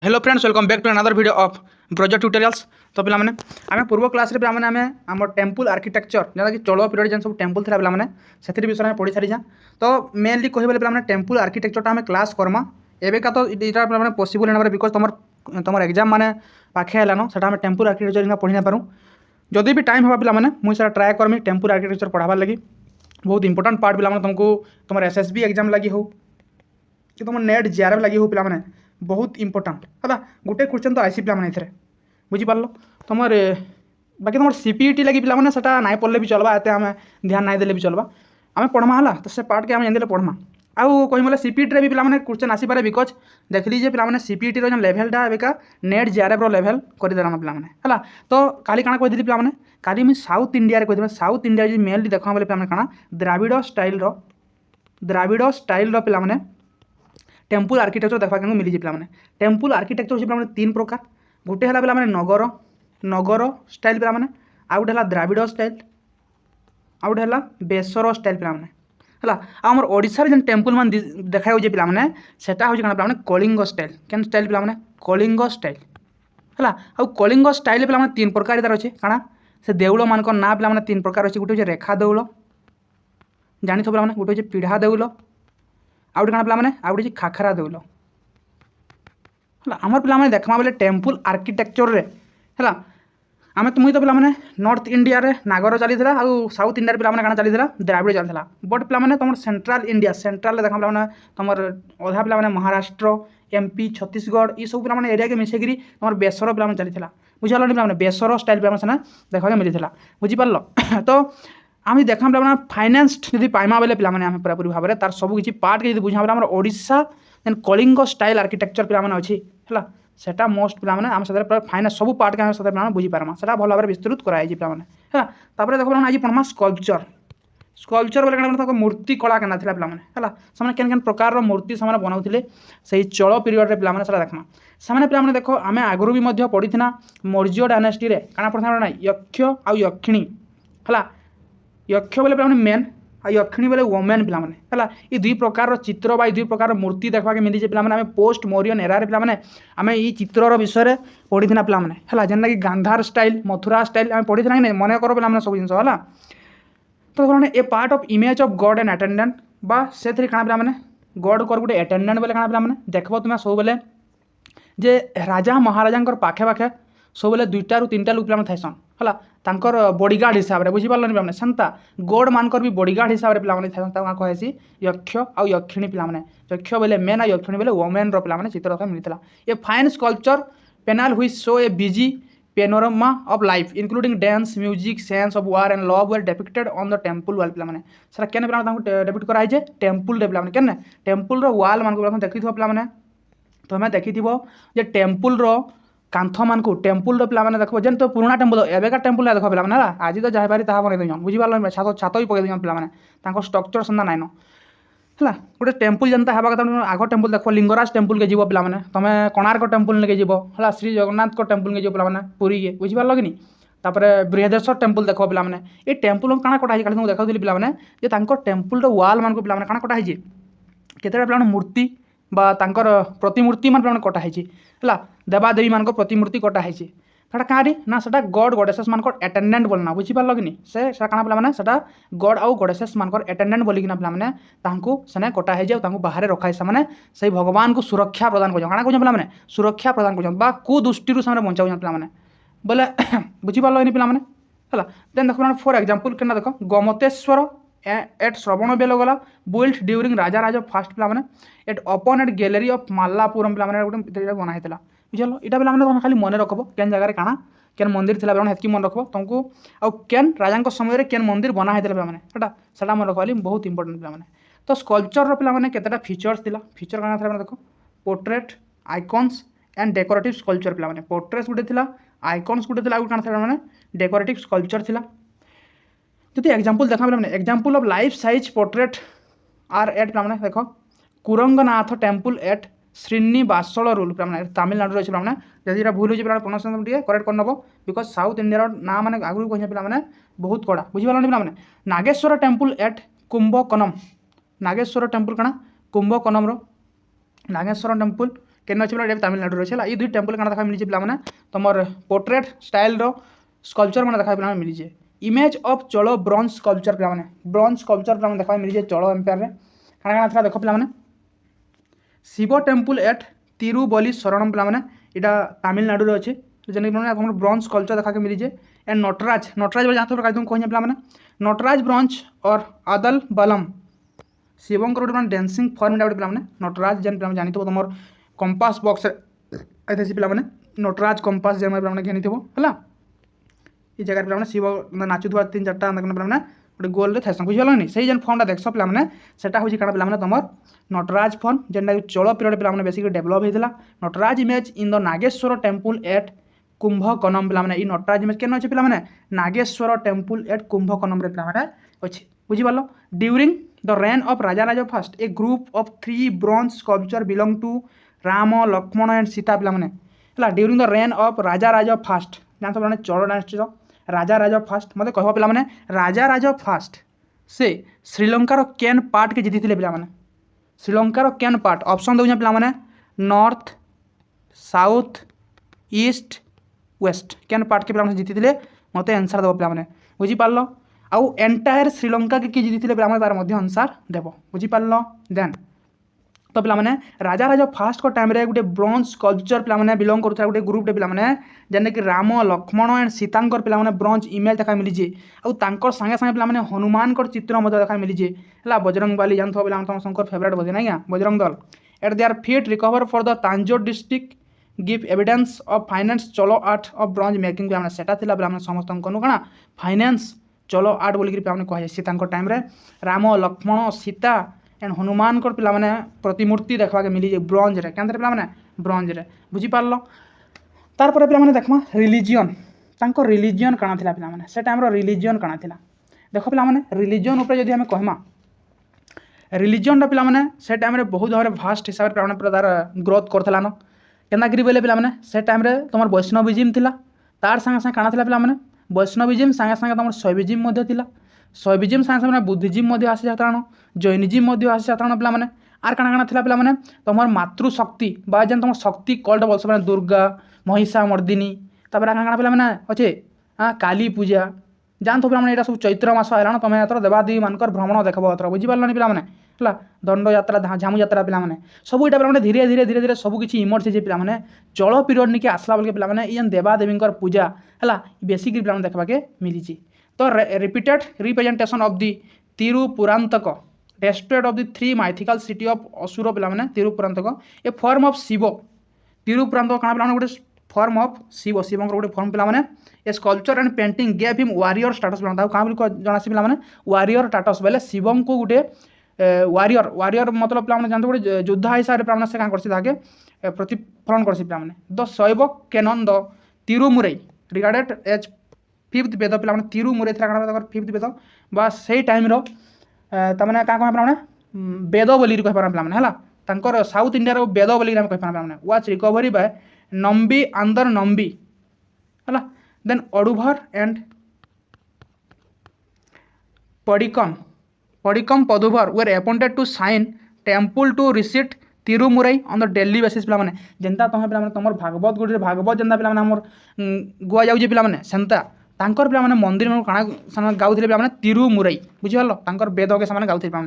Hello friends, welcome back to another video of project tutorials. तो पे आम पूर्व क्लास पे आम टेम्पल आर्किटेक्चर जहाँ कि चलो पीरियड जेन सब टेम्पल था पे से विषय में पढ़ी सारी। तो मेनली कह पे टेम्पल आर्किटेक्चर आम क्लास करमा एवेका तो यहाँ पे पॉसिबल है बिकज तुम एग्जाम मैंने पाखे है से टेम्पल आर्किटेक्चर पढ़ी ना पारूँ। जदि भी टाइम होगा पे मुझे ट्राए करमी टेम्पल आर्किटेक्चर पढ़ाबार लगी। बहुत इंपोर्टेंट पार्ट पे तुमको तुम एसएसबी एग्जाम लगी हो कि तुम नेट जेआरएफ लगी हो पे बहुत इंपोर्टेंट है। गोटे क्वेश्चन तो आईसी पे बुझीपार तुम बाकी तुम सीपीईटी लगी पे से ना पढ़ले भी चलवा एत आम ध्यान ना देले भी चलवा आम पढ़मा है तो से पार्ट के आम जानते पढ़मा आउ कही बोले सीपीईटी भी पे क्वेश्चन आसीपे बिकज देखली जे पे सीपीईटी जो लेवलटा एवं नेट जेआरएफ लेवल करदेला पे तो काली काଣା कही पे काली मुझे साउथ इंडिया कही साउथ इंडिया जो मेनली देखा बोले पे काଣା द्राविड़ स्टाइल पे टेम्पल आर्किटेक्चर देखा मिली पे टेम्पल आर्किटेक्चर पे तीन प्रकार गोटे है पे नगर नगर स्टाइल पे आउ गोटे है द्राविड़ स्टाइल आउ गोटे है बेसर स्टाइल पे है आमर ओडिशा जेन टेम्पल मान देखा पे सेटा हूँ पे कलिंग स्टाइल केन स्टाइल पे कलिंग स्टाइल है आउ कलिंग स्टाइल पे तीन प्रकार तार अच्छे काଣା से देउल मान ना पे तीन प्रकार अच्छे गोटे रेखा देउल जानी पे गोटे पीढ़ा देउल आउ गोटे काଣା पे आउ गोटे खाखरा देउल है आम पे देखा बोले टेम्पल आर्किटेक्चर रे है आम मुझे तो पे नॉर्थ इंडिया रे नागर चली आउ साउथ इंडिया पे काଣା चली द्राविड़ चलता बट पे तुम सेंट्रल इंडिया सेंट्रल देखा पे तुम अधा पे महाराष्ट्र एमपी छत्तीसगढ़ ये सब पे एरिया के मिसेकरी तुम बेसर पे चली बुझल पे बेसर स्टाइल पे से देखा मिली बुझीपार तो आम देखा पे फाइनेंस जब पाइमा बेले पे पूरा पूरी भाव में तार सब किसी पार्ट के बुझा बेले ओडिशा जेन कलिंग स्टाइल आर्किटेक्चर पे अच्छी है सेटा मोस्ट पे आम से फाइनेंस सब पार्ट के पे बुझीपारमा से भल भाव विस्तृत कराई पे है देखो आज पढ़मा स्कल्पचर स्कल्पचर बोले मूर्ति कला के पे है केन प्रकार मूर्ति से बनाऊे से चलो पीरियड पे से देखमा से पे देख आम आगुरी भी पढ़ी मौर्य डायनेस्टी रे काଣା पढ़ा यक्ष आउ यक्षिणी है यक्ष बोले पे मेन आ यक्षिणी बोले वोमेन पे ये दुई प्रकार चित्र बा दुई प्रकार मूर्ति देखा मिली पे पोस्ट मौर्यन एरार पे आम ये चित्रर विषय पढ़ी पे है जेनटा कि गांधार स्टाइल मथुरा स्टाइल आम पढ़ी ना मन कर पे सब जिन है तो a part of image of God and attendant बा से काଣା पे गॉड कर गोटे अटेंडेंट बोले काଣା पे देखो तुम सब बेले जे राजा महाराजा पाखे पाखे सब बेले दुईटा रु तीन लोक पे थाइसन है तांकर बॉडीगार्ड हिसाब से बुझीपारे पे सेन्ता गॉड मानकर भी बॉडीगार्ड हिसाब से पे कहेसी यक्ष आउ यक्षिणी पे यक्ष बोले मेन आ यक्षिणी बोले वोमेन पे चित्र देखा मिलता ए फाइन स्कल्पचर पेनाल हुई show a busy panorama of life including dance music scenes of war and love were depicted on the temple wall पे सर केन पे डेपिक्ट कराई टेम्पल पे केन टेम्पल वाल मान को देखी पे तुम देखी जे टेम्पल कांथ मान को टेम्पल पे देख जेन तो पुराना टेम्पल एवेका टेम्पल देख पे आज तो जहाँ पारि ताहा बनई दौन बुझीपार छात भी पकई दौन पे स्ट्रक्चर सेन्ता नाइन है गोटे टेम्पल जनता है आग टेम्पल देख लिंगराज टेम्पल के जीव पे तुम कोणार्क टेम्पल के जीव है श्री जगन्नाथ टेम्पल के जीव पे पुरी के बुझीपार कि तापर बृहदेश्वर टेम्पल देख पे ये टेम्पल काଣା कटाई खाली देखा पे टेम्पल वाल मान को पे काଣା कटाई केतटा पे मूर्ति बा तांकर प्रतिमूर्ति मान पे कटाई है देवादेवी मान प्रतिमूर्ति कटाई सेटा कहाँ ना से गॉड गॉडेसेस मान अटेंडेंट बोलना बुझीपार कि से काଣା पे गॉड आउ गॉडेसेस मान अटेंडेंट बोलिकिना पे से कटाई बाहर रखाई से भगवान को सुरक्षा प्रदान कर पे सुरक्षा प्रदान कर कुदृष्टि से बचाऊँ पे बोले बुझीपार कि पे है देन देख फॉर एग्जांपल के देख गोमतेश्वर एट श्रवण बेलगोला बिल्ट ड्यूरिंग राजा राजा फास्ट पे eight open at gallery of Malappuram पे गोटे बनाई बुझल यहाँ पे तुम खाली मन रखब केन जगह काଣା केन मंदिर थी हेतकी मन रखब तुमको आउ केन राजा समय केन मंदिर बना होता है मन रखा बहुत इंपोर्टेंट पे तो स्कल्पचर पे केतटा फीचर्स थी फीचर काଣା था देख portrait icons and decorative sculpture पे पोर्ट्रेट्स गोटे थी आइकन्स गोटे थी काଣା था डेकोरेटिव स्कल्पचर थी जो एग्जांपल देखा पे example of life size portrait are at पे देख Kuranganatha temple at Srinivasanallur पे तमिलनाडु अच्छे पे जब भूल हो प्रोनाउंसिएशन करेक्ट कर नब बिकज साउथ इंडिया ना मैंने आगुरी कहे पे बहुत कड़ा बुझीपार पे Nageshwar temple at Kumbakonam Nageshwar temple काଣା कुंभकोणम नागेश्वर टेम्पल केन अच्छे पे तमिलनाडु अच्छे ये दुई टेम्पल क्या देखा मिली पे तुम पोर्ट्रेट स्टाइल स्कल्पचर मैंने देखा पे मिली इमेज ऑफ चलो ब्रोंज स्कल्पचर पे ब्रोंज स्कल्पचर पे देखा मिली चलो एम्पायर में क्या क्या देख पे शिव टेम्पल एट तिरुबलीशरणम पे यहाँ तमिलनाडु अच्छे जेने ब्रोंज स्कल्पचर देखा मिली एंड नटराज बोले जहाँ तुम कहे पे नटराज ब्रोंज और आदल बलम शिवंर गोटे डांसिंग फॉर्म गोटे पे नटराज जेन पे जानी तुम कंपास बॉक्स पे नटराज कंपास जेन पे घेनी है ये जगह पे शिव नाचुवा 3-4 पे गोटे गोल थे बुझीगल से जेन फॉर्मटा देख पे सेटा हूँ क्या पे तुम नटराज फॉर्म जेनटा चोल पीरियड पे बेसिक डेभलप होता Nataraja image in the Nageshwara temple at Kumbakonam पे नटराज इमेज केन अच्छे पे नागेश्वर टेम्पल एट कुंभकोणम पे अच्छे बुझीपार during the reign of Raja first a group of 3 bronze sculpture belong to Ram Lakshman and Sita पे during the reign of Raja first जानते पे चोल डायनेस्टी राजा फर्स्ट मत कह पे राजा फर्स्ट से श्रीलंकार केन पार्ट के जीति पे श्रीलंकार केन पार्ट ऑप्शन दूँ पे नॉर्थ साउथ ईस्ट वेस्ट केन पार्ट के पे जीति मत आंसर देव पे बुझीपार आउ एंटायर श्रीलंका के किए जीति पे तार आंसर देव बुझीपार देन तो पे राजा फास्ट टाइम रे गोटे ब्रोंज स्कल्पचर पे बिलोंग करूँ गोटे ग्रुप पे जेने कि राम लक्ष्मण एंड सीतांकर पे ब्रोंज इमेज देखा मिली आउर सागे सागे पे हनुमान चित्र देखा मिली है बजरंग बाली जानते पे तुम शंकर फेवरेट बोधे ना Bajrang Dal eight their feet recover for the Tanjore district give evidence of finance चलो आर्ट ऑफ ब्रोंज मेकिंग पे सेटा पे समस्त कौन फाइनेंस चलो आर्ट बोलिक कहुए सीता टाइम रे राम लक्ष्मण सीता एंड हनुमान पे प्रतिमूर्ति देखा मिली ब्रोंज रे क्या पे ब्रोंज रे बुझीपार तार पे देखमा रिलीजियन रिलीजियन काना थिला पे से टाइम रिलीजियन काना थिला देख पे रिलीजियन उपर जदि हमें कहमा रिलीजियन पे से टाइम बहुत भाव भास्ट हिसाब से पे तार ग्रोथ करथला न केनाकरी बोले पे से टाइम तुम वैष्णविज्म थिला तार संगे संगे काना थिला पे वैष्णविज्म संगे संगे तुम शैविज्म शैविज्म संगे संगे बुद्धिज्म आसी जाता जैनिज्म आसी जाता पे आर काना थिला पे तुम मातृशक्ति जेन तुम शक्ति कल्ट बोलस पे दुर्गा महिषा मर्दिनी काना पे अच्छे काली पूजा जानते पे यहाँ सब चैत्र मास है तुम ये देवादेवी मान भ्रमण देखो बुझीपारे पे दंड यात्रा झामू यात्रा पे सब यहाँ पे धीरे धीरे धीरे धीरे सब किसी इमर्स पे चल पीरियड निके आसला बोल पे ये देवादेवी पूजा है बेसिक पे देखा के मिली तो repeated representation of the Tripurantaka destroyed of the 3 mythical city of asura पे Tripurantaka a form of Shiva Tripurantaka क्या पे गोटे फॉर्म ऑफ शिव शिवंकर गोटे फॉर्म पे a sculpture and painting gave him warrior status क्या जनासी पे वारियर स्टाटस बोले शिवं को गोटे वारियर वारियर मतलब पे जानते गोटे योद्धा हिसाब से क्या करके प्रतिफलन करसी पे the Shaiva canon the Tirumurai regarded as 5th Veda पे तिरुमुरई था 5th वेद बा से टाइम तमें क्या कह वेद बोली कह पे साउथ इंडिया वेद बोली कह पे वाच रिकवरी बाय नंबी आंदर नंबी है देन अडुभर एंड पडिकम पदुभर were appointed to sign temple to recite Tirumurai on the daily basis पे जेनता तुम पे तुम भागवत गुड़ी भागवत जेनता पे गुआ जाऊे पे सेन्ता तांकर पे मंदिर में काଣା गाउले पे तिरुमुरई बुझीपार वेद के सामने गाउले पे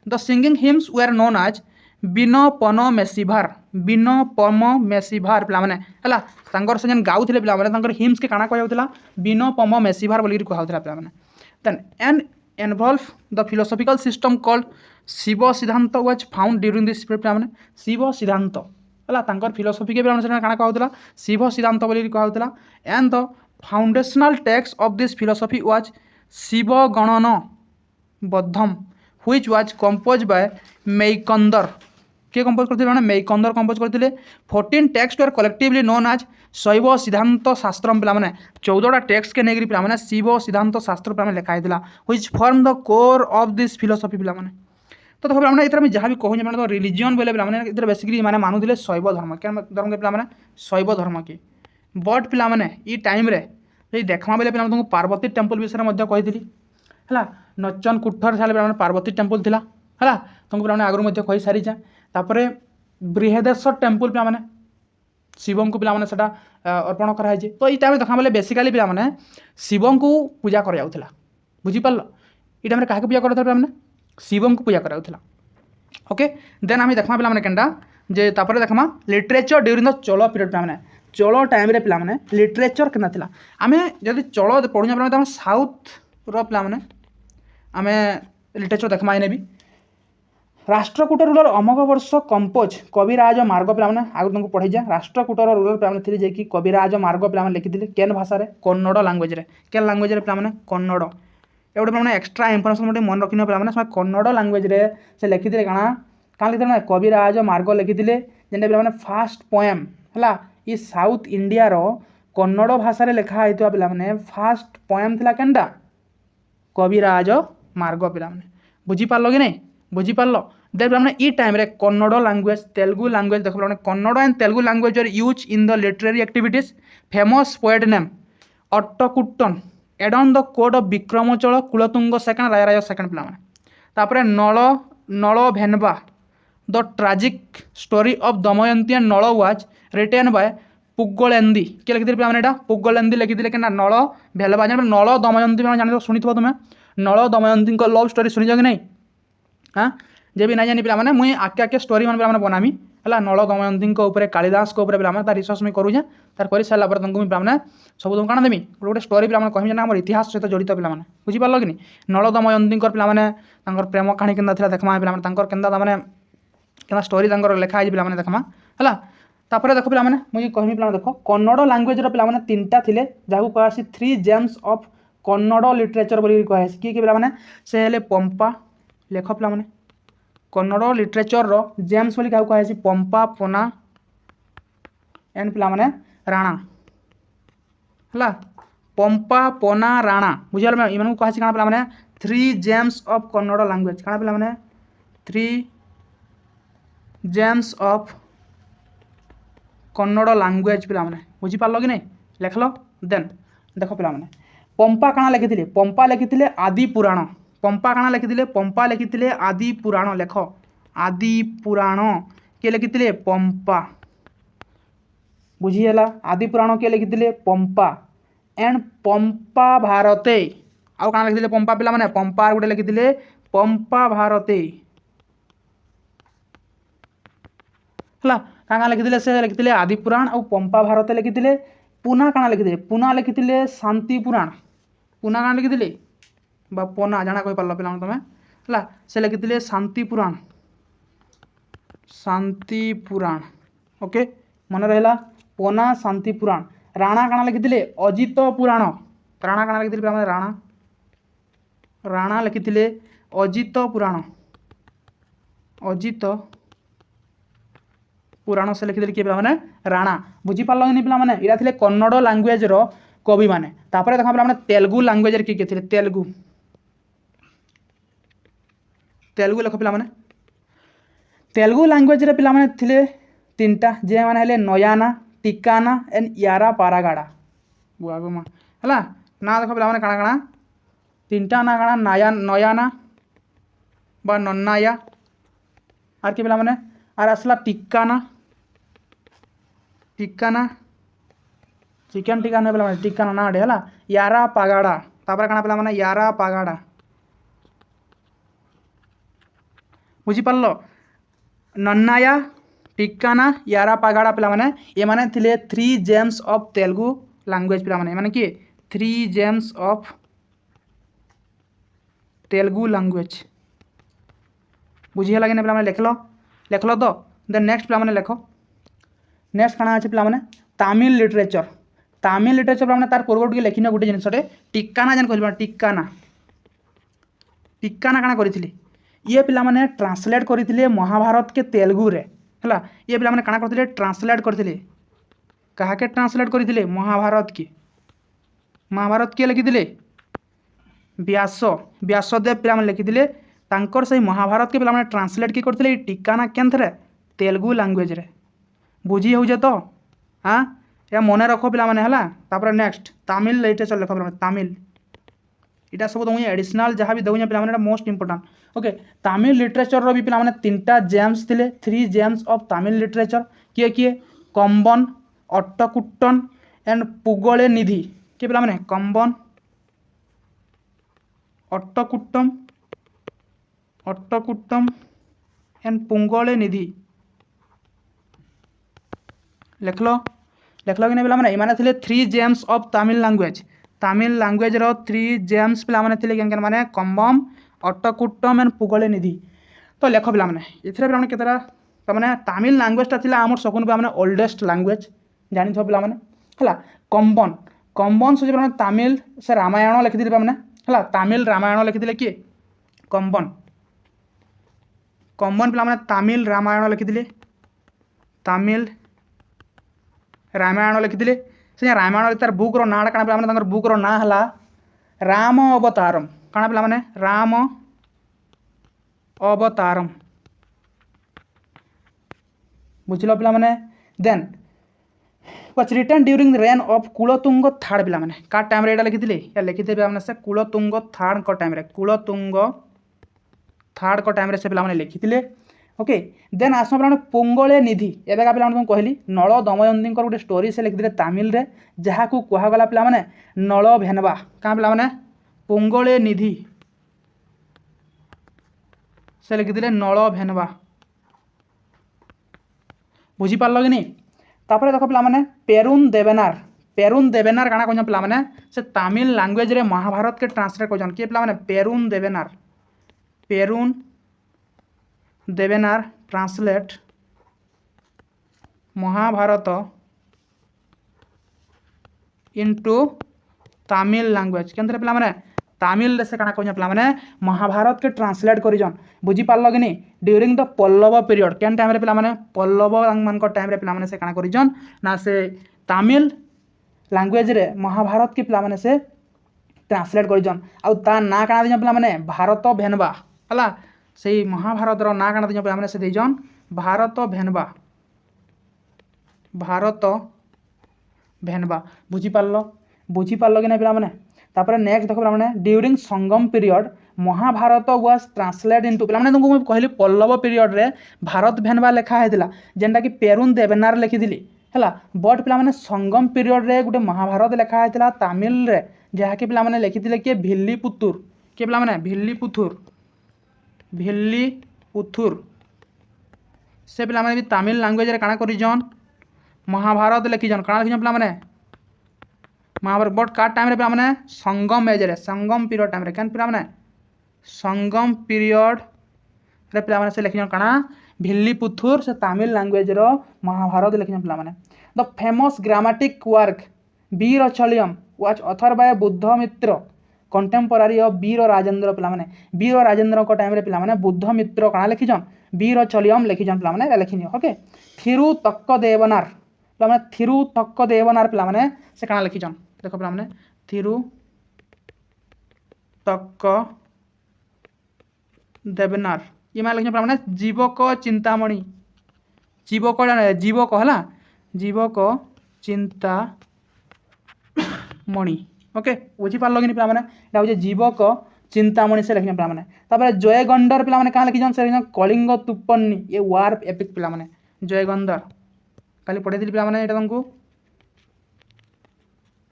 the singing hymns were known as बिनपन मेसीभार पे से जेन गाउले पे हिम्स के काଣା कहला बिनपम मेसीभार बोलिक कहला पे then and involve the philosophical system called Shiva Siddhanta was found during this period पे शिव सिद्धांत है फिलोसॉफी के काଣା कहला शिव सिद्धांत बोलिक कहला and the foundational text of this philosophy was Shiva Gnana Bodham which was compose by Meykandar किए कंपोज करते मेइकंदर कंपोज करते 14 text are collectively known as शैव सिद्धांत शास्त्रम पे 14टा टेक्स्ट के नेगरी पे शिव सिद्धांत शास्त्र पे लिखाई which form the core of this philosophy पे तो देखो पे इधर जहाँ भी कहूँ तो रिलीजियन बोले पे इधर बेसिकली मैंने मानुले शैव धर्म क्या धर्म के पे शैव धर्म की बट पे टाइम रे देखमा बेले पे तुमको पार्वती टेम्पल विषय में कही है नचन कुठर साल पे पार्वती टेम्पल थिला है तुमको पे आगु कही सारी तापर बृहदेश्वर टेम्पल पे शिव को पे से अर्पण कराई तो ये टाइम देखा बोले बेसिकाली पे शिव को पूजा करा बुझीपार ये टाइम क्या पूजा करा पे शिव को पूजा करा ओके देन आम देखा पे केनटा जे तापर देखमा literature during the Chola period पे चोल टाइम रे पे लिटरेचर केना थिला आम जब चोल पढ़ुना पे साउथ पे आम लिटरेचर देखमा इने भी राष्ट्रकूट रूलर अमोघ वर्ष कंपोज कविराज मार्ग पे आगे तुमको पढ़ी जा राष्ट्रकूटर रूलर पे थे कि कविराज मार्ग पे लिखी केन भाषा कन्नड़ लांगुएज केन लांगुएज पे कन्नड़ ये गोटे पे एक्सट्रा इनफर्मेशन गोटे मन रखी पे कन्नड़ लांगुएज से लिखी क्या लिखी कविराज मार्ग लिखी जेनटा पे फास्ट पोएम है ये साउथ इंडिया रो कन्नड़ भाषा लिखाई पे फास्ट पोएम थिला केनटा कविराज मार्ग पे बुझीपार कि नहीं बुझीपार देख पे ई टाइम रे कन्नड़ लैंग्वेज तेलुगु लैंग्वेज देख पे Kannada and Telugu language are use in the literary activities famous poet name Ottakoothan at on the court of Vikramachola Kulottunga second Rajaraja second पे Nala Nala Venba the tragic story of Damayanti and Nala was written by Pugazhendi किए लिखी पे पुग्गलेंदी लिखी कि नल भेलबा नल दमयंती जान शुणी तुम्हें नल दमयंती लव स्टोरी शुणी कि नहीं हाँ जे भी नहीं जानी पे मुझे आके आके स्टोरी मैंने बनामी है नल दमयंती कालिदास पे रिसर्च मुझे करूँ तार कर सारा तुमको पे सब तुम क्या देवी गोटे स्टोरी पे कहमी ना इतिहास सहित जड़ित पे बुझीपार कि नहीं नल दमयंती पे प्रेम कहानी के देखमा पे के स्टोरी लिखाई पे देखमा है तापर देख पे मुझे कहमी पे देख कन्नड़ लैंग्वेज पे तीन टा थे जहाँ कहे 3 जेम्स ऑफ कन्नड़ लिटरेचर बोली कहे किए पे से हेले पंपा लेख पे कन्नड़ लिटरेचर रो जेम्स बोली क्या कहे पंपा पोना एंड पे राणा है पंपा पोना राणा बुझे इन कहे पे 3 जेम्स ऑफ कन्नड़ लैंग्वेज क्या पे 3 जेम्स ऑफ कन्नड़ लैंग्वेज पे बुझीपार कि नहीं लिख लो देन देख पे पंपा काଣା लिखी पंपा लिखी आदि पुराण पंपा काଣା लिखी पंपा लिखी आदि पुराण लेख आदि पुराण किए लिखी पंपा बुझीगला आदि पुराण किए लिखी पंपा एंड पंपा भारते आउ काଣା लिखी पंपा पे पंपा गोटे लिखी पंपा भारते है क्या लिखी से लिखी आदि पुराण और पंपा भारत लिखी पुना काଣା लिखी पुना लिखी शांति पुराण पुना काଣା लिखी पोना जाना कही पार पे तुम्हें है से लिखी शांति पुराण ओके मन रहा पोना शांति पुराण राणा काଣା लिखी अजित पुराण राणा काଣା लिखी राणा राणा लिखी अजित पुराण अजित पुराण से लिखी किए पे राणा बुझीपार कि नहीं पे ये कन्नड़ लैंग्वेज रो कवि मैंने देखा पे तेलुगु लैंग्वेज किए किए तेलुगु तेलुगु लिख पे तेलुगु लैंग्वेज रे पे तीन टा जे मैंने नयाना टिकाना एंड यारा पारागाड़ा बुआगो माँ है ना देख पे काଣା काଣା तीन टा ना काଣା नया नयाना बा नन्नाया आर कि पे आर आसला टिकाना टिकाना चिकेन टिका ना पे टिकाना ना है यारा पागाड़ा तापर काଣା पे यारा पागाड़ा बुझीपार नन्नाया टिकाना यारा पागाड़ा पे ये माने थिले 3 जेम्स ऑफ तेलुगु लैंग्वेज पे माने कि 3 जेम्स ऑफ तेलुगु लैंग्वेज बुझीगला कि नहीं लिख लो तो देन नेक्स्ट पे लिख नेक्स्ट काଣା अच्छे पे तमिल लिटरेचर पे तार पूर्व टे लिखिन गोटे जिनटे टिकाना जेन कह टिकाना टिकाना काଣା करी ये पे ट्रांसलेट करते महाभारत के तेलुगु रे है ये पे काଣା करते ट्रांसलेट करते क्या के ट्रांसलेट करते महाभारत किए लिखी व्यास व्यासदेव पे लिखी तांकर से महाभारत के पे ट्रांसलेट किए करते टिकाना केन थे तेलुगु लैंग्वेज रे बुझी हो तो हाँ या मन रख पे है नेक्स्ट तमिल लिटरेचर लिख तमिल इटा सब दूँ एडिशनल जहाँ भी दूँ पे most important okay. Tamil literature भी पे 3टा जेम्स थे 3 जेम्स ऑफ तमिल लिटरेचर किए किए कंबन अट्टकुट्टन एंड पुगले निधि किए पे कंबन अट्टकुट्टम अट्टकुट्टम एंड पुंगले निधि लिख लो कि नहीं पे ये थे 3 जेम्स ऑफ तमिल लैंग्वेज रो 3 जेम्स पे माने कंबम अट्टकुट्टम एंड पुगले निधि। तो लेख पे पे केतरा मैंने तमिल लैंग्वेजटा थी आम सकून पे ओल्डेस्ट लैंग्वेज जानी थो पे कंबन कंबन से तमिल से रामायण लिखिथे पे है तमिल रामायण लिखिथे किए कंबन कंबन पे तमिल रामायण लिखिथे तमिल रामायण लिखिथे से रामायण तार बुक रो ना काना पे बुक रो ना हला राम अवतारम काना पे राम अवतारम बुझल पे then was written during reign of Kulottunga third पे का टाइम रे लिखिथे या लिखिथे पे से कुलतुंग थर्ड को टाइम रे कुलतुंग थर्ड को टाइम रे से पे लिखिथे ओके। देन आस पे पुंगले निधि एवं पे तुमको कहली नल दमयंती गोटे स्टोरी से लिखिथे तमिल रे जहाँ को कहगला पे नल भेनवा क्या पे पुंगले निधि से लिखिथे नल भेनवा बुझीपार कि नहीं। तापर देख पे पेरुन देवेनार काना कहन पे से तमिल लैंग्वेज रे महाभारत के ट्रांसलेट कर किए पे Perun Devanar translate Mahabharata into Tamil language के पे तमिल से काना कहन पे महाभारत के ट्रांसलेट करिजन बुझीपार कि नहीं ड्यूरिंग द पल्लव पीरियड केन टाइम रे पे पल्लव मान टाइम रे पे से काना करिजन ना से तमिल लैंग्वेज रे महाभारत की पे से ट्रांसलेट करिजन आउ ता ना काना दिजन पे भारत भेनवा हला से महाभारत रो ना काना दिजन पे से दिजन भारत भेनवा बुझीपार कि नहीं पे तापर नेक्स्ट देख पे during Sangam period Mahabharata was translate into पे तुमको कहली पल्लव पीरियड रे भारत भेनवा लिखा होता जेनटा कि पेरुन देवेनार लिखिली है बट पे संगम पीरियड रे गोटे महाभारत लिखा होता तमिल रे जहाँकि पे लिखिले किए भिल्लीपुतुर किए पे भिल्लीपुथुर से पे भी तमिल लैंग्वेज रे काना करिजन महाभारत लिखिजन काना लिखिजन पे महाभारत बट का टाइम रे पे संगम एज रे संगम पीरियड टाइम रे कैन पे संगम पीरियड रे पे से लिखिजन काना भिल्लीपुथुर से तमिल लैंग्वेज रो महाभारत लिखिजन पे the famous grammatic work Virasoliyam was author by Buddhamitra contemporary of Vira Rajendra पे वीर राजेंद्र को टाइम रे पे बुद्धमित्र काना लिखिजन वीरचल्यम लिखिजन पे लिखिनि ओके। थिरुतक्कदेवनार पे थिरुतक्कदेवनार पे से काना लिखिजन देख पे थिरुतक्कदेवनार ये मैं लिखिजन पे जीवक चिंतामणि जीवक है जीवक चिंतामणि ओके बुझीपार कि पे हूँ जीवक चिंतामणि से लिखिजन पे तापर जयगंडर पे क्या लिखिजन से लिखिजन कलिंग तुप्पन्नी ये वार एपिक पे जयगंडर खाली पढ़े पे यहाँ तुमको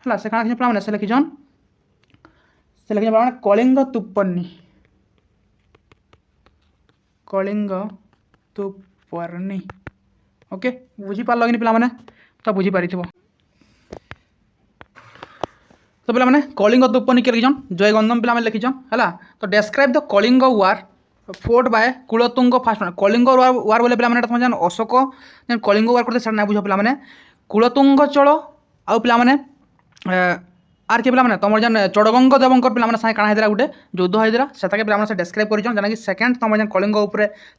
है से क्या लिखिजन पे से लिखिजन पे कलिंग तुप्पन्नी कलिंग तुप्पन्नी ओके बुझीपार कि पे तो बुझीपारी थो तो पे कलिंग तुप्पन्नी के लिखिजन जयगंदम पे लिखिजन है तो describe the Kalinga war fought by Kulottunga first Kalinga war बोले पे तुम अशोक कलिंग वार करते ना बुझ पे कुलतुंग चल आउ पे आर के पे तुम जेन चोड़गंग देवंकर पे सागे काना होता गोटे युद्ध होता से पे डेस्क्राइब कर कि सेकेंड तुम जेन कलिंग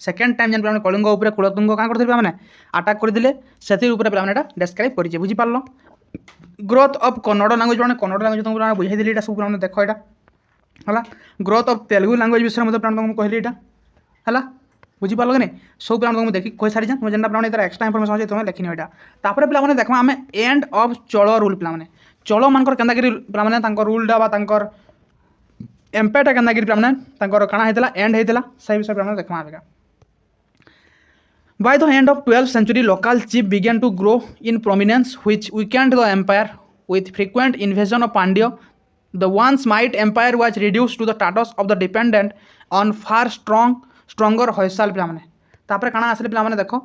सेकेंड टाइम जेन पे कलिंग कुलतुंग क्या करते पे आटाक करते से पे डेस्क्राइब कर बुझीपार। Growth of Kannada language Kannada language तुमको बुझाई सब देख यहाँ है ग्रोथ ऑफ तेलुगु लैंग्वेज विषय में तुमको कहली है बुझीपार कि नहीं सब पे तुमको देखी कही सारी तुम जेनटा पे एक्सट्रा इनफॉरमेशन अच्छे तुम लिखनी यहाँ तापर पे देख आम एंड ऑफ चल रूल पे चल मानकर केन्ता पे रूलटा एम्पायरटा केन्ताकि पिलाने तांकर काଣା हेतला एंड हेतला से विषय पिलाने देखमा आबेगा। By the end of 12th century, local chief began to grow in prominence, which weakened the empire. With frequent invasion of Pandya, the once mighty empire was reduced to the status of the dependent on far stronger Hoysal पिलाने। तापर काଣା आसले पिलाने देखो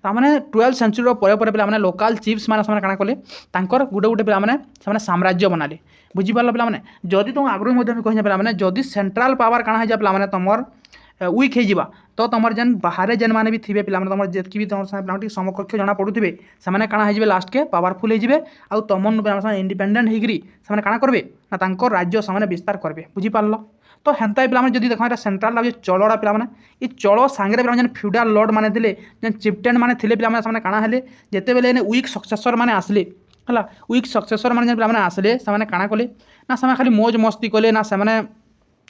तामाने 12th century रो परे परे पिलाने local चिफ्स माने समाने काଣା कले तांकर गुटे गुटे पिलाने समाने साम्राज्य बनाले। बुझी पारलो पिलाने जदि तुम आगरु मध्ये कहि पिलाने जदि सेंट्रल पावर काଣା हे जा पिलाने तमर वीक हो तो तुम जेन बाहर जेन मैंने भी थे पे तुम जितकी भी तुम पे समकक्ष जना पड़ुवे से काଣା हो लास्ट के पावरफुल हो तुम इंडिपेंडेंट होकर काଣା करेंगे ना तांकर राज्य से विस्तार करेंगे। बुझीपार तो हेन्ता पे जब देखा सेंट्रल लगे चलड़ा पे ये चल सांगे पे फ्यूडाल लॉर्ड मैंने थे जेन चिफ्टेन मैंने थे पे काଣା हेले जिते बेले वीक सक्सेसर मैंने आसले है वीक सक्सेसर मैंने पे आसले से काଣା कले ना से खाली मौज मस्ती कले ना से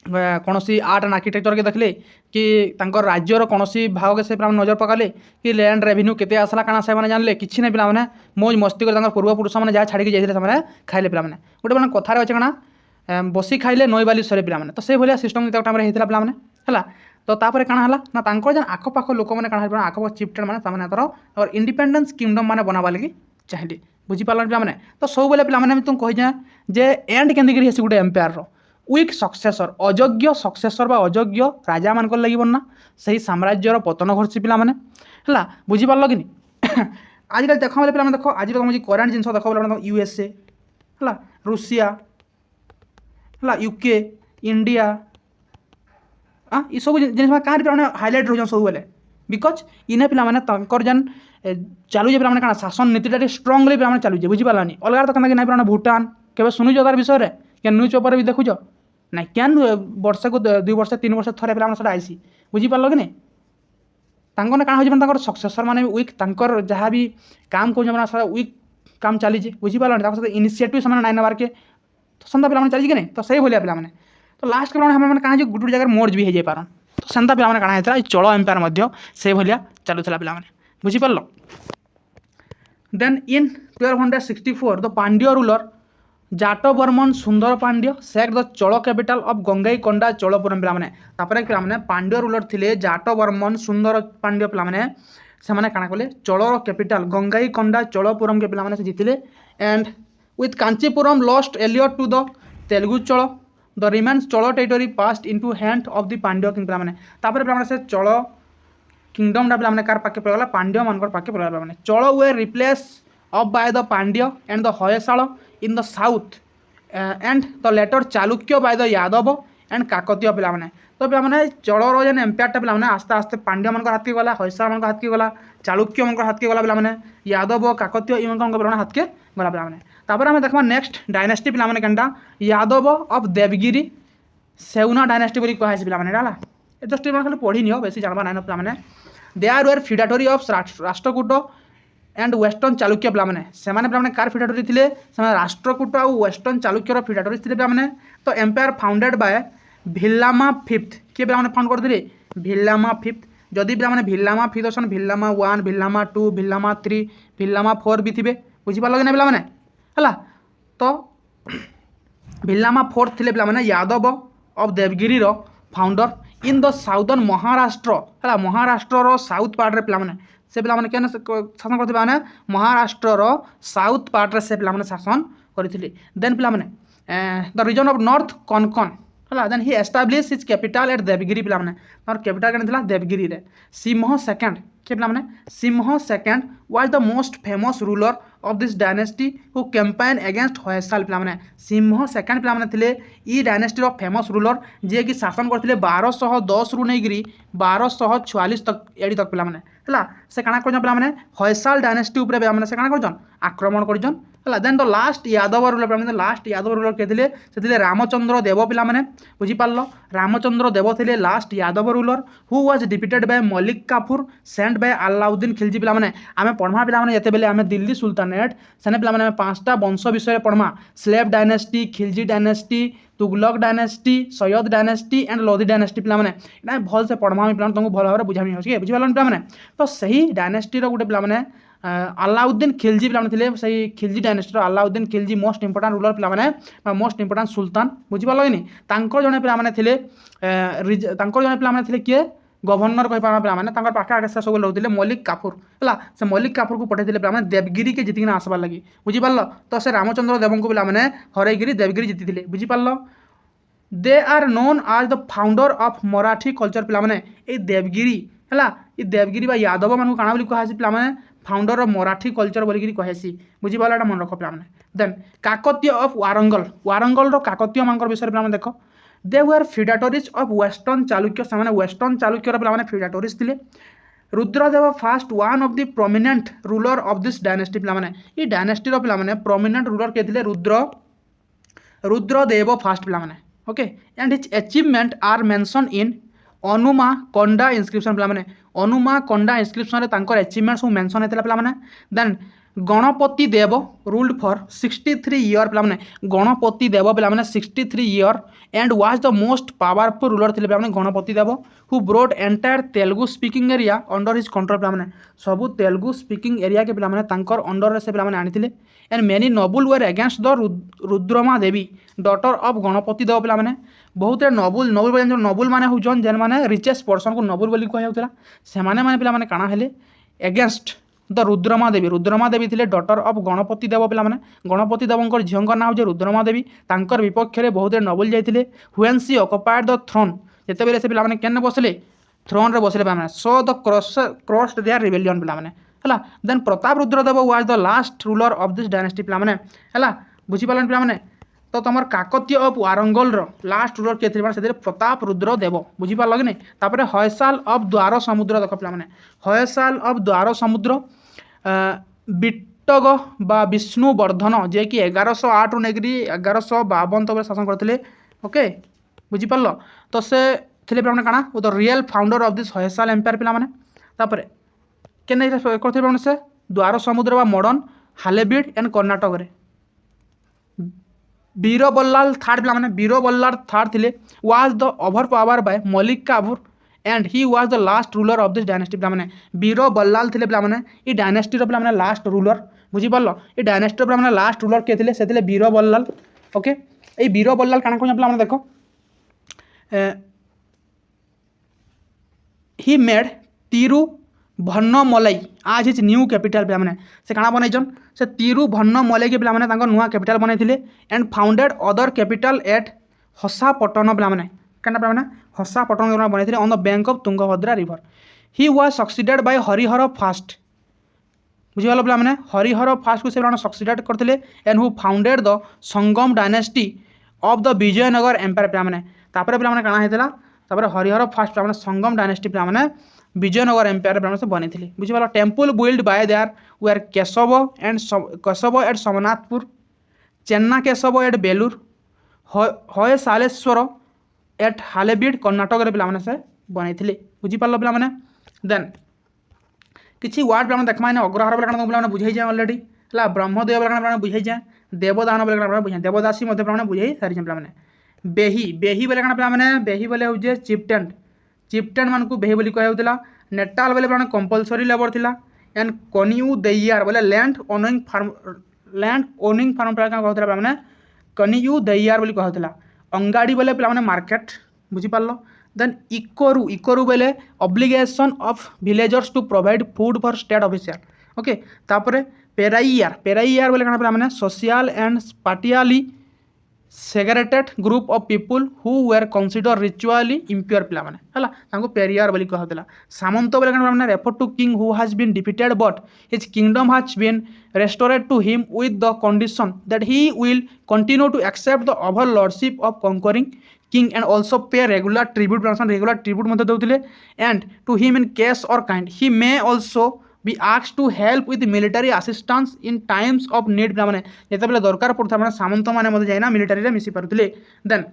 कौन सी आर्ट एंड आर्किटेक्चर के देखले कि तांकर राज्यर कौन सी भाग के से नजर पकाले कि लैंड रेवेन्यू केते आसला काଣା से जानले किसी नहीं पे मौज मस्ती कर पूर्वपुरुष मैंने जहाँ छाड़ी जाते खाइले पे गोटे मैंने कथार अच्छे काଣା बसी खाइले नई बाली सरे पे तो से भाया सिस्टम टाइम होता पे है तो तापर काଣା हला ना तांकर जेन आखपाख लोक मैंने काଣା आखपाख चिफ्टेन मैंने तर इंडिपेंडेंस किंगडम मैंने बनवा लगी चाहिए। बुझीपार पे तो सब बेले पे तुम कही जे एंड केंदी गोटे एम्पायर वीक सक्सेसर अयोग्य सक्सेसर बा अयोग्य राजा मान लगे ना से साम्राज्यर पतन घटी पे है। बुझीपार कि आजकल देख पे देख आज तुम करेन्ट जिन देख पे यूएसए है रूसिया है यूके इंडिया ये सब जिन क्या हाइलाइट रोज सब बेले बिकज इने पे जेन चलुचे पे क्या शासन नीति स्ट्रंगली पे चलुचे। बुझीपारानी अलग तो क्या पे भूटान के शुणुच तार विषय में क्या न्यूज पेपर भी देखुच ना क्या वर्ष को 2 वर्ष 3 वर्ष थे पे आईसी। बुझीपार कि नहीं क्या हो सक्सेसर मैंने वीक तांकर जहाँ भी काम कर वीक काम चलीजे। बुझीपार इनिशिएटिव से नाई नबार के तो सेंता पे चली कि नहीं तो सही भाया पे तो लास्ट के पे क्या गोटे जगह मोर्ज भी हो जापार तो सेंता पे क्या होता है चल एम्पायर से भाया चलूला पे। बुझीपार then in 1264 the Pandya ruler Jatavarman Sundara Pandya sack the Chola capital of Gangaikonda Cholapuram पे पांड्य रूलर थे जाटवर्मन सुंदर पांड्य पे से काଣା कले चोलर कैपिटल गंगईकोंडा चोलपुरम के पे जीतिले and with Kanchipuram lost earlier to the Telugu Chola the remains Chola territory passed into hand of the Pandya king पे से चोल किंगडम पे कार पाके पड़गला पांड्य मान पाके पड़गला पे Chola were replace of by the Pandya and the Hoysala in the south and the later Chalukya by the Yadava and Kakatiya पे तो पे चोलर जेन एम्पायरटा पे आस्ते आस्ते पांड्य मान हाथ के गला होयसाल मान हाथ के गला चालुक्य मान हाथ के गला पे यादव काकतीय इन हाथ के गला पे आम देखा नेक्स्ट डायनेस्टी पे क्या यादव ऑफ देवगिरी सेउना डायनेस्टी बोली कहुई पे जस्ट खाली पढ़ी नियो बेसी जानवा नाइन पे they are were feudatory of Rashtrakuta and western Chalukya पे कार फिडाटोरी थे राष्ट्रकूट और वेस्टर्न चालुक्यर फिडाटोरी थे पे तो एम्पायर फाउंडेड बाय भिल्लामा फिफ्थ किए पे फाउंड करते भिल्लामा फिफ्थ जदि पे भिल्लामा फिफ्थ अच्छे भिल्लामा 1 भिल्लामा 2 भिल्लामा 3 भिल्लामा 4 भी थे। बुझीपार कि ना पे है तो भिल्लामा 4 थे पे Yadava of Devagiri founder in the southern Maharashtra है महाराष्ट्र साउथ पार्ट पे से पे क्या शासन करते महाराष्ट्र साउथ पार्ट से पे शासन करते देन पे the region of north Konkan है then he establish his capital at Devagiri पे कैपिटल क्या देवगिरी रे सिंह सेकेंड के पे Singh second was the most famous ruler of this dynasty who campaign against Hoysala पे सिंह सेकेंड पे थे ई डायनेस्टी फेमस रूलर जी कि शासन करते 1210 रु नहीं 1244 तक एडी तक पे है से काଣା कर पे होयसाल डायनेस्टी से काଣା कर आक्रमण कर then the last Yadava ruler पे लास्ट यादव रूलर के थे रामचंद्र देव पे बुझीपार रामचंद्र देव थे last Yadava ruler who was defeated by Malik Kafur sent by Alauddin Khilji पे आम पढ़मा पे जिते बेले आम दिल्ली सुल्तानेट सेने पे 5टा वंश विषय पढ़मा slave dynasty Khilji dynasty Tughlaq dynasty Sayyid dynasty and Lodi dynasty पे भल से पढ़मा पे तुमको भल भाव बुझा बुझीपार पे तो सही डायनेस्टी गोटे पे ଆଲାଉଦ୍ଦିନ ଖିଲଜି ପିଲାମାନେ ଥିଲେ ସେଇ Khilji ଡାଇନେଷ୍ଟିର Alauddin Khilji most important ruler ପିଲାମାନେ ବା ମୋଷ୍ଟ ଇମ୍ପୋର୍ଟାଣ୍ଟ ସୁଲତାନ ବୁଝିପାରିଲ କି ତାଙ୍କର ଜଣେ ପିଲାମାନେ ଥିଲେ ତାଙ୍କର ଜଣେ ପିଲାମାନେ ଥିଲେ କିଏ गवर्नर कही पार पे पाखे आगे सब रोते मल्लिक काफुर है से मल्लिक काफुर को पठाई पे देवगिरी के जीतिक आसबार लगी बुझीपार तो से रामचंद्र देव को पे हरईगिरी देवगिरी जीति बुझीपार they are known as the founder of Marathi culture पे देवगिरी है ये देवगिरी बा यादव मान काଣା बोली कहे पे फाउंडर ऑफ मराठी कल्चर बोलिकी कहेसी बुझीपार मन रख पे देन काकतीय ऑफ वारंगल वारंगल काकतीय मान विषय पे देख they were feudatories of western Chalukya से वेस्टर्न चालुक्यर पे फिडाटोरीज थे Rudradeva first one of the prominent ruler of this dynasty पे ये डायनेस्टी पे प्रोमिनेंट रूलर किए थे रुद्रदेव फास्ट पे okay and his achievement are mention in Anumakonda inscription पे अनुमा कंडा इनस्क्रिप्शन अचीवमेंट सब मेंशन होता पे then Ganapati Deva ruled for 63 year पे गणपति देव पे 63 year and was the most powerful ruler थे पे Ganapati Deva who brought entire Telugu speaking area under his control पे सबू तेलुगु स्पीकिंग एरिया के पे अंडर से पे आनी and many noble were against the Rudrama Devi daughter of Ganapati Deva पे बहुत नोबुल नोबुल नोबुल माने होजन जेन माने रिचेस्ट पर्सन को नोबुल बोली कहला से माने पे काଣା हेले अगेंस्ट द रुद्रमा देवी थे डॉटर ऑफ गणपति देव पे गणपति देव झील ना हो रुद्रमा देवी तांकर विपक्ष में बहुत नोबुल जाते when she occupied the throne जिते से पे केन बसले थ्रोन रे बसले पे so the crushed their rebellion पे then Pratap Rudradeva was the last ruler of this dynasty पे बुझीपार पे तो तुम Kakatiya of Warangal last ruler किए थे से प्रताप रुद्र देव बुझीपार कि नहीं हयसाल ऑफ द्वार समुद्र देख पे हयसाल ऑफ द्वार समुद्र बिट्टग बा विष्णुवर्धन जे कि 1108 नेगरी 1152 तक शासन करते ओके बुझीपार तो से थे पे काଣା वो the real founder of this Hoysala empire पे केने करते से द्वार समुद्र बा मॉडर्न हालेबीड एंड कर्णाटक रे बीरबल्लाल थर्ड पे बीरबल्लाल थर्ड थे was the over power by Malik Kafur and he was the last ruler of this dynasty पे बीरबल्लाल थे पे ये डायनेस्टी पे लास्ट रूलर बुझीपार ये डायनेस्टी पे लास्ट रूलर किए थे से बीरबल्लाल ओके ये बीरबल्लाल काଣା कहूँ पे देख ही मेड तिरुभन्नमलाई आज हिज न्यू कैपिटल पे से काଣା बनईचन से तिरुभन्नमलाई के पे नुआ कैपिटल बनई and founded other capital at Hosapattana पे क्या पे हसापटन बनई on the bank of Tungabhadra river he was succeeded by Harihara first बुझीपाल पे हरिहर फास्ट को से सक्सीडेड करते and who founded the Sangama dynasty of the Vijayanagara empire पे पे काଣା होता हरिहर फास्ट पे संगम डायनेस्टी पे विजयनगर एम्पायर पे से बनी थी बुझीपार temple build by their where Keshava at Somanathapura Chenna Keshava at Belur Hoysaleswara at Halebidu Karnataka पे से बनी थी बुझीपार पे देन किसी वार्ड पे देखा अग्रहार पे बुझे जाए अलरेडी है ब्रह्मदेव पे बुझे जाए देवदान पे बुझे देवदासी पे बुझे सारी पे बेही बेही बोले पे बेही बोले हूँ चिप्टेन मान को बेही बोली कहला नेटाल बोले पे कंपलसरी लेबर थिला एंड कनियू दैयार बोले लैंड ओनिंग फार्म पे कहला पे कनियू दैयार बोली कहला अंगाड़ी बोले पे मार्केट बुझीपार देन इकोरू बोले obligation of villagers to provide food for state official okay तापर पेराइयार बोले पे social and partially segregated group of people who were consider ritually impure पे पेरियार बोली कहला सामंत बोले refer to king who has been defeated but his kingdom has been restored to him with the condition that he will continue to accept the over lordship of conquering king and also पे regular tribute देते and to him in cash or kind he may also be asked to help with military assistance in times of need पे जिते दरकार पड़ता सामंत मैंने जाइना military मिसी पारुले then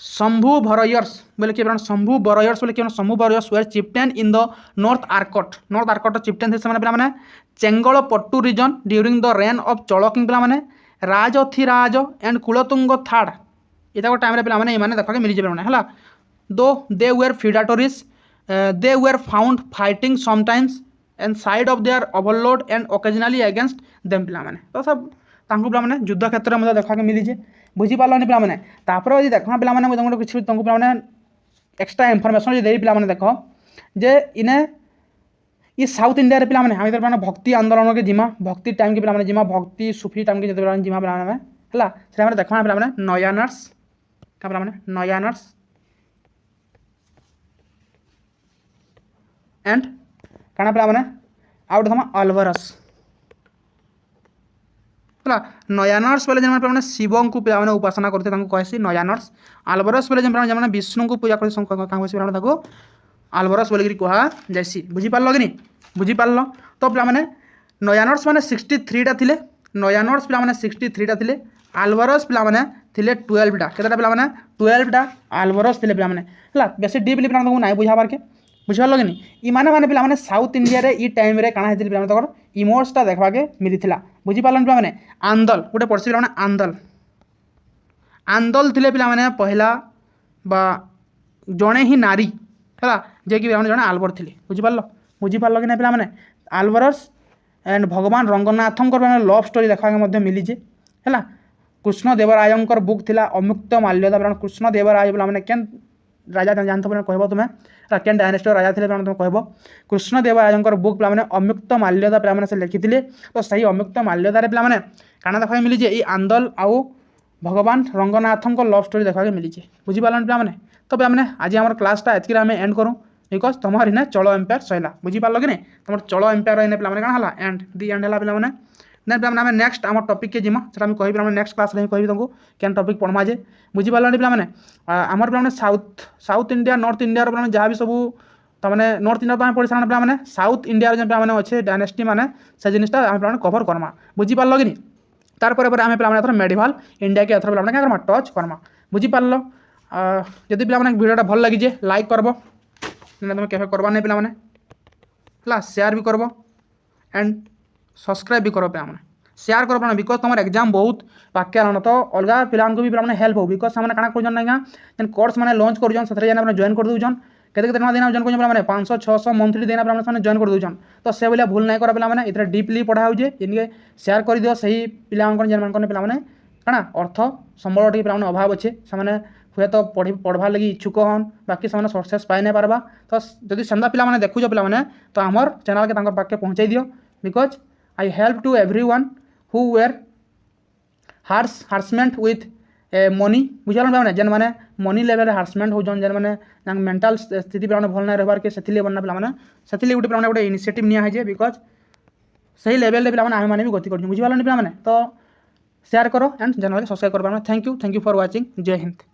Shambhu बरयर्स बोले कि शंभु बरयर्स बोले कि शंभु बरयर्स were chieftain in the north Arcot chieftain थे पे Chengalpattu region during the reign of Chola king पे राजथिराज एंड कुलतुंग थार्ड इतना टाइम पे ये देखा मिल जाए है दो they were feudatories they were found fighting sometimes and side of their overlord and occasionally against them पिला माने तो सब तांको पिला माने युद्ध क्षेत्र में देखा के मिली जे बुझी पारलनि पिला माने तापर यदि देखा पिला माने तुमको किछि तुमको पिला माने एक्स्ट्रा इनफॉरमेशन जे देई पिला माने देखो जे इने ये साउथ इंडिया रे पिला माने हम इधर भक्ति आंदोलन के जिमा भक्ति टाइम के पिला माने जिमा भक्ति सूफी टाइम के जते पिला जिमा पिला माने हला से माने देखा पिला माने नयानर्स का पिला माने नयानर्स एंड काना पिला माने आउट थमा अल्वरस हला नयानर्स बोले जन माने शिव को पिला माने उपासना करते तांको कहसी नयानर्स अल्वरस बोले जन माने विष्णु को पूजा करते का कहसी पिला ताको अल्वरस बोले कहा जैसी बुझी पारल कि नहीं बुझी पारल तो पिला माने नयानर्स माने 63 टा थिले नयानर्स पिला माने 63 टा थिले अल्वरस पिला माने थिले 12 टा केतटा पिला माने 12 टा अल्वरस थिले पिला माने हला बेसी डीपली पिला ताको नाही बुझाबार के बुझी पारल कि नहीं ई माने माने पिला माने साउथ इंडिया रे ई टाइम रे काना हेतिल पिला माने तकर इमोट्स टा देखबा के मिलिथिला बुझी पारलन पिला माने आंदल गोटे पड़सी पिला माने आंदल आंदल थिले पिला माने पहला बा जणे ही नारी है जे कि जड़े आल्बर थे बुझीपार कि ना पिला माने आल्बरस एंड भगवान रंगनाथंकर लव स्टोरी देखा मिली है कृष्ण देवरायंकर बुक थिला अमुक्त माल्यदा पिला कृष्ण देवराय पिला माने केन राजा जानत पिला कहबो तुम्हें केन डायनेस्टी राजा थे तुम कहबो कृष्ण देवरायंकर बुक पिला माने अमुक्त माल्यदा पिला माने से लिखिथिले तो सही अमुक्त माल्यदा रे पिला माने काना देखा मिली जे आंदल आउ भगवान रंगनाथंकर लव स्टोरी देखा मिली बुझीपारन पिला माने तो पे मैंने आज आम क्लासटा एतक आम एंड करूँ बिकज तुम इन्हें चलो एम्पायर सैला बुझीपार कि नहीं तुम चलो एम्पायर इन्हें पे क्या एंड दी एंड है पे पे नेक्स्ट आम टपिक के जिमा से कह नेक्स्ट क्लास में कहि तुमको क्या टपिक पढ़मा जे बुझीपार पे आमर पे साउथ इंडिया नॉर्थ इंडिया पे जहाँ भी सब तमें नॉर्थ इंडिया तो पढ़ी सारा पे साउथ इंडिया जो पे अच्छे डायनेस्टी मैंने से जिनटा आम कभर करमा बुझीपार कि नहीं तार आम पे मेडिवाल इंडिया के एथर पे क्या टच करमा बुझीपार जदि पे भिडियोटा भल लगी लाइक करब तुम केवे करवा नहीं पे शेयर भी करब एंड सब्सक्राइब भी कर पे शेयर कर बिकज तुम एग्जाम बहुत पाके आना तो अलग पिला भी पे हेल्प हो बिकज से क्या कर कोर्स मैंने लॉन्च कर जॉइन कर दून केते दिन जॉइन कर 500-600 मंथली देना पे जॉइन कर दून तो से भाया भूल नहीं कर पे इतने डीपली पढ़ा हो इनके शेयर कर दियो सही पिला पे क्या अर्थ संबल टी पे अभाव अच्छे से हुए तो पढ़वार लगी इच्छुक हन बाकी से सक्सेस पाई नहीं पार्बा तो जदि सेंदा पिला माने देखुछ पिला माने तो आमर चैनल के तांकर पाके पहुँचाई दियो because I help to everyone who were harassment with money बुझल पे जेन मैंने मनी लेवल हार्समेंट हो जेन मैंने मेंटल स्थिति पे भल नहीं रहा के से बनना पे से गोटे पे गोटे इनिशिएटिव निजे बिकज सही लेवल पे आम मैंने भी गति कर बुझी पारे पे तो शेयर करो एंड चैनल के सब्सक्राइब कर थैंक यू फॉर वाचिंग जय हिंद।